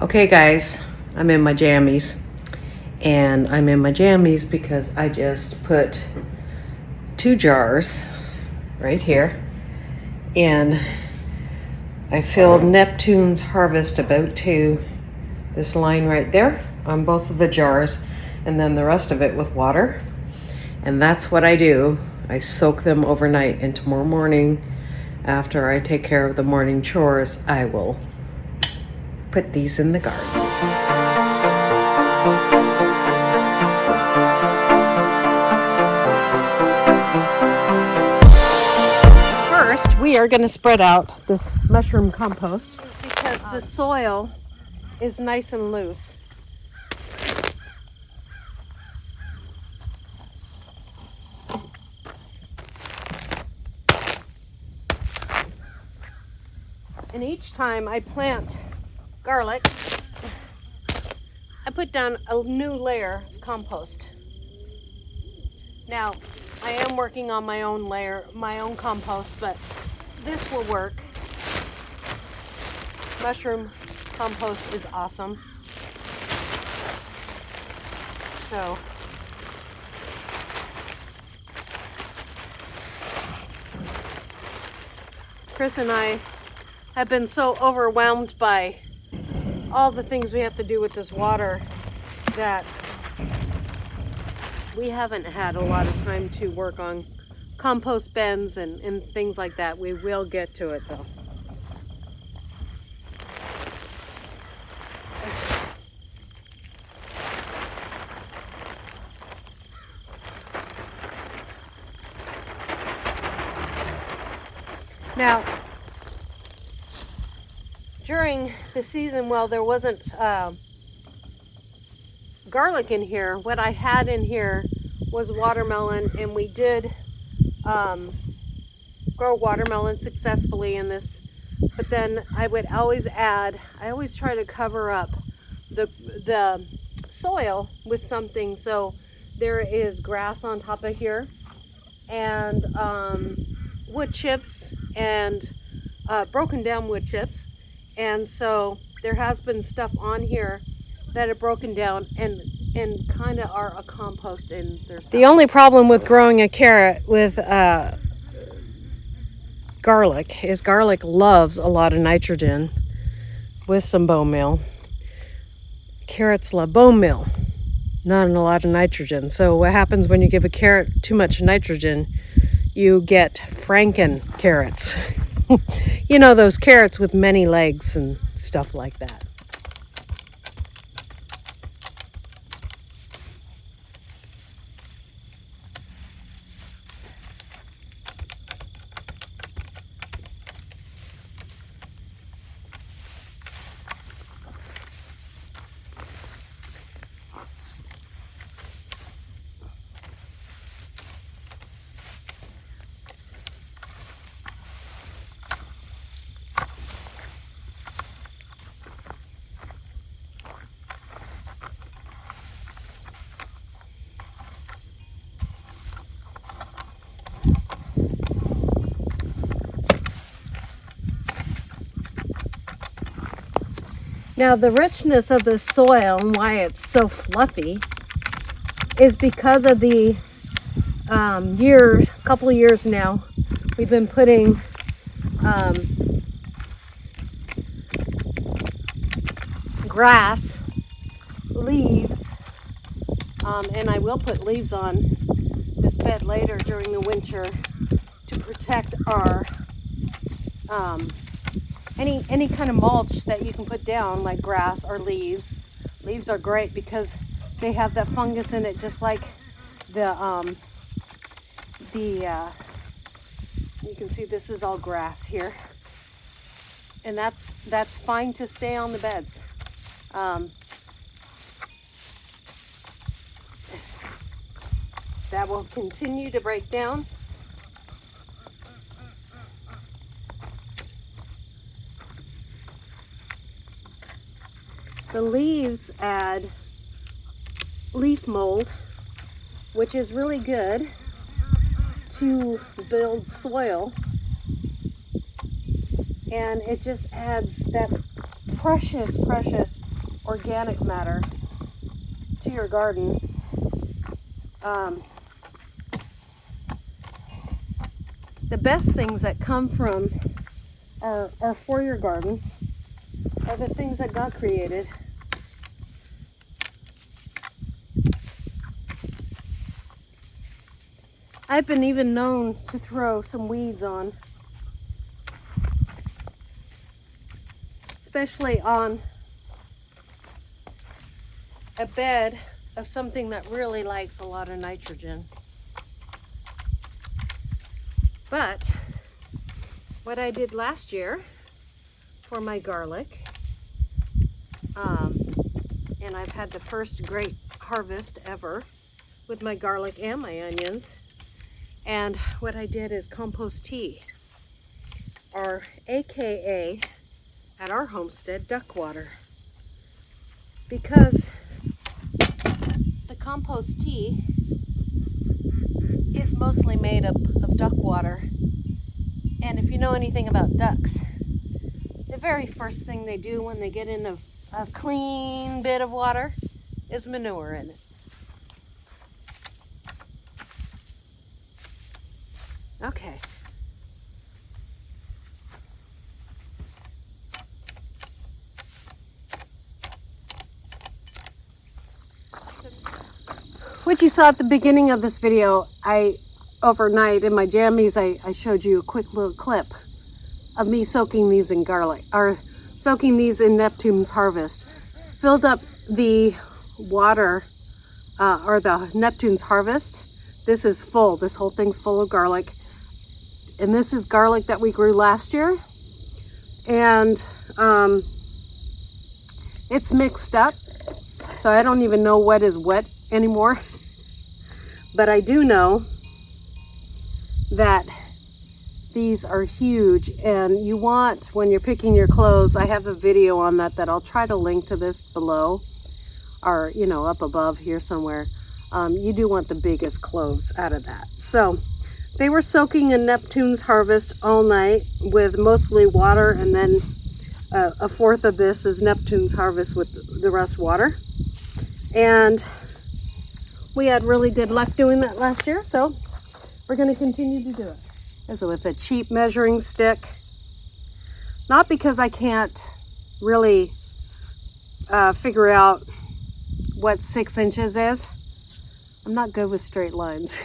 Okay guys, I'm in my jammies, and I'm in my jammies because I just put 2 jars right here, and I filled Neptune's Harvest about to this line right there on both of the jars, and then the rest of it with water. And that's what I do. I soak them overnight, and tomorrow morning after I take care of the morning chores, I will put these in the garden. First, we are going to spread out this mushroom compost because the soil is nice and loose. And each time I plant garlic, I put down a new layer of compost. Now, I am working on my own layer, my own compost, but this will work. Mushroom compost is awesome. So, Chris and I have been so overwhelmed by all the things we have to do with this water that we haven't had a lot of time to work on compost bins and things like that. We will get to it though. Now, during the season, well, there wasn't garlic in here. What I had in here was watermelon, and we did grow watermelon successfully in this. But then I would always add, I always try to cover up the soil with something. So there is grass on top of here, and wood chips, and broken down wood chips. And so there has been stuff on here that have broken down and kind of are a compost in their stuff. The only problem with growing a carrot with garlic is garlic loves a lot of nitrogen with some bone meal. Carrots love bone meal, not a lot of nitrogen. So what happens when you give a carrot too much nitrogen? You get Franken carrots. You know, those carrots with many legs and stuff like that. Now, the richness of the soil and why it's so fluffy is because of the couple of years now, we've been putting grass, leaves, and I will put leaves on this bed later during the winter to protect our any kind of mulch that you can put down, like grass or leaves. Leaves are great because they have that fungus in it, just like you can see this is all grass here, and that's fine to stay on the beds. That will continue to break down. The leaves add leaf mold, which is really good to build soil, and it just adds that precious, precious organic matter to your garden. The best things that come from are for your garden are the things that God created. I've been even known to throw some weeds on, especially on a bed of something that really likes a lot of nitrogen. But what I did last year for my garlic, and I've had the first great harvest ever with my garlic and my onions, and what I did is compost tea, or AKA at our homestead, duck water, because the compost tea is mostly made up of duck water. And if you know anything about ducks, the very first thing they do when they get in a clean bit of water is manure in it. Okay. What you saw at the beginning of this video, overnight in my jammies, I showed you a quick little clip of me soaking these in garlic, or soaking these in Neptune's Harvest. Filled up the water, or the Neptune's Harvest. This is full, this whole thing's full of garlic. And this is garlic that we grew last year. And it's mixed up, so I don't even know what is what anymore. But I do know that these are huge, and you want, when you're picking your cloves, I have a video on that I'll try to link to this below, or up above here somewhere. You do want the biggest cloves out of that. So they were soaking in Neptune's Harvest all night with mostly water, and then a fourth of this is Neptune's Harvest with the rest water. And we had really good luck doing that last year, so we're going to continue to do it. Is with a cheap measuring stick. Not because I can't really figure out what 6 inches is. I'm not good with straight lines.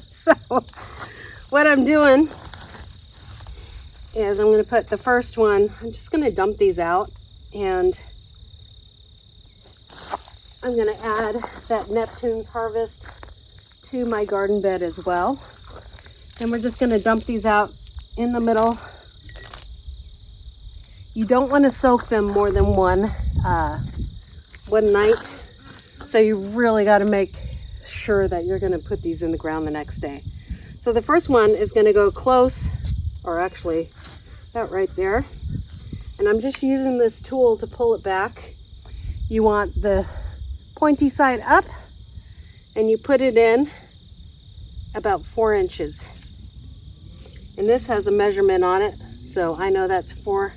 So what I'm doing is I'm going to put the first one, I'm just going to dump these out, and I'm going to add that Neptune's Harvest to my garden bed as well. And we're just going to dump these out in the middle. You don't want to soak them more than one night. So you really got to make sure that you're going to put these in the ground the next day. So the first one is going to go close, or actually that right there. And I'm just using this tool to pull it back. You want the pointy side up, and you put it in about 4 inches. And this has a measurement on it, so I know that's 4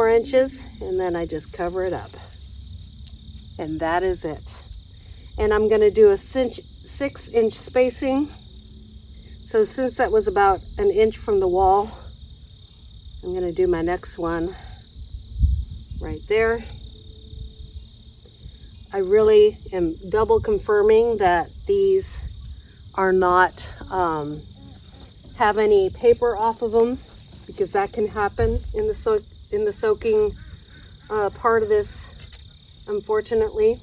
inches, and then I just cover it up. And that is it. And I'm gonna do a 6-inch spacing. So since that was about 1 inch from the wall, I'm gonna do my next one right there. I really am double confirming that these are not have any paper off of them, because that can happen in the soaking part of this, unfortunately.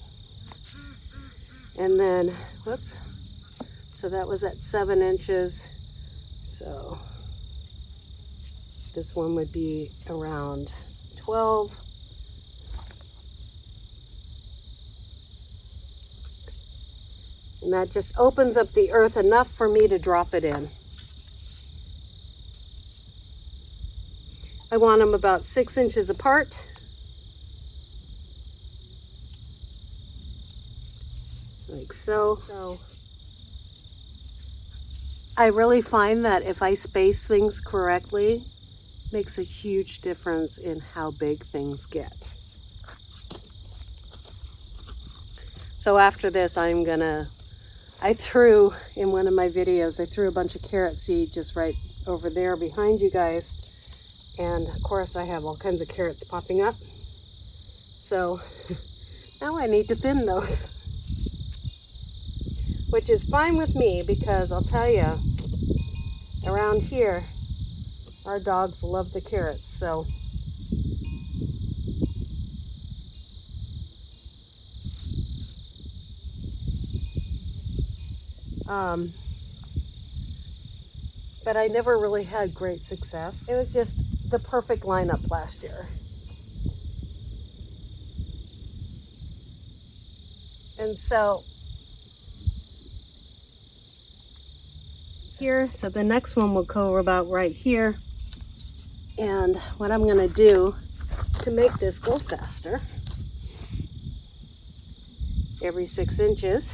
And then, whoops, so that was at 7 inches. So this one would be around 12. And that just opens up the earth enough for me to drop it in. I want them about 6 inches apart. Like so. So I really find that if I space things correctly, makes a huge difference in how big things get. So after this, I threw, in one of my videos, I threw a bunch of carrot seed just right over there behind you guys. And of course I have all kinds of carrots popping up. So now I need to thin those, which is fine with me because I'll tell you, around here, our dogs love the carrots. So but I never really had great success. It was just the perfect lineup last year. And so here, so the next one will go about right here. And what I'm gonna do to make this go faster, every 6 inches,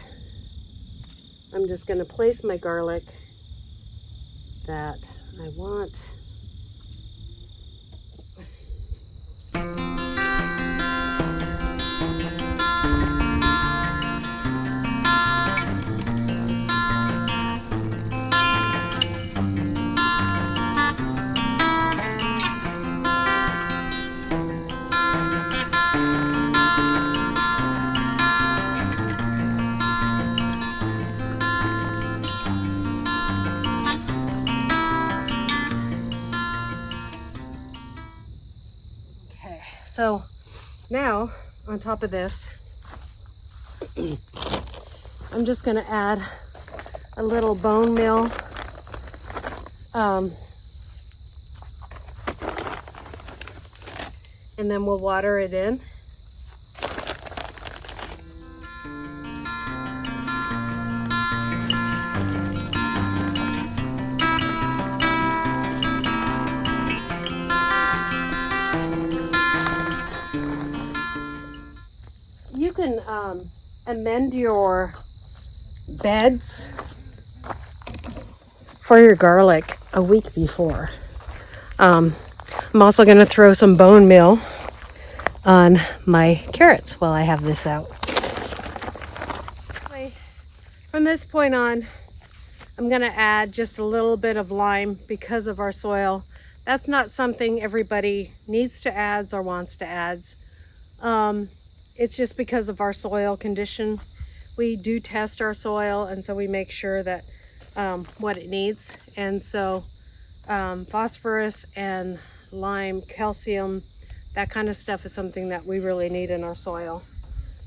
I'm just gonna place my garlic that I want. So now on top of this, I'm just going to add a little bone meal. And then we'll water it in. You can amend your beds for your garlic a week before. I'm also going to throw some bone meal on my carrots while I have this out. From this point on, I'm going to add just a little bit of lime because of our soil. That's not something everybody needs to add or wants to add. It's just because of our soil condition. We do test our soil, and so we make sure that what it needs. And so phosphorus and lime, calcium, that kind of stuff is something that we really need in our soil.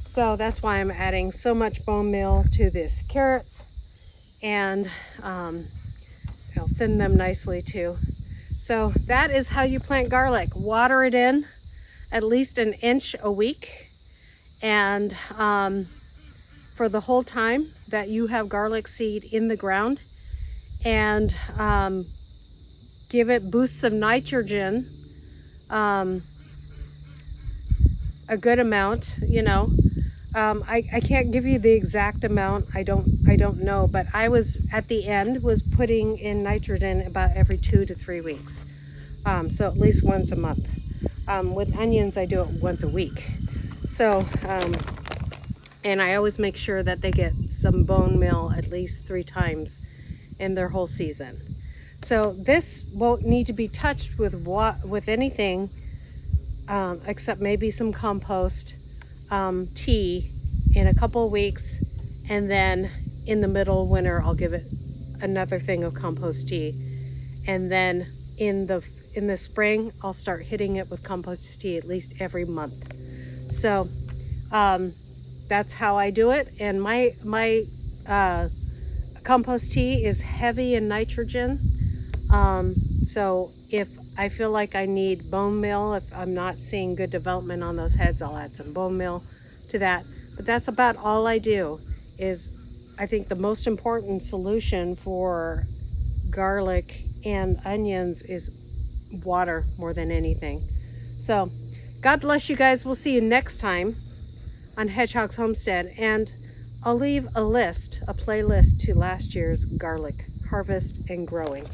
So that's why I'm adding so much bone meal to these carrots, and I'll thin them nicely too. So that is how you plant garlic. Water it in at least 1 inch a week. And for the whole time that you have garlic seed in the ground, and give it boosts of nitrogen, a good amount, you know. I can't give you the exact amount. I don't know, but I was at the end was putting in nitrogen about every 2 to 3 weeks. So at least once a month. With onions, I do it once a week. So, and I always make sure that they get some bone meal at least 3 times in their whole season. So this won't need to be touched with anything except maybe some compost tea in a couple of weeks, and then in the middle of winter I'll give it another thing of compost tea, and then in the spring I'll start hitting it with compost tea at least every month. So that's how I do it. And my compost tea is heavy in nitrogen. So if I feel like I need bone meal, if I'm not seeing good development on those heads, I'll add some bone meal to that. But that's about all I do. Is I think the most important solution for garlic and onions is water more than anything. So God bless you guys. We'll see you next time on Hedgehog's Homestead, and I'll leave a playlist to last year's garlic harvest and growing.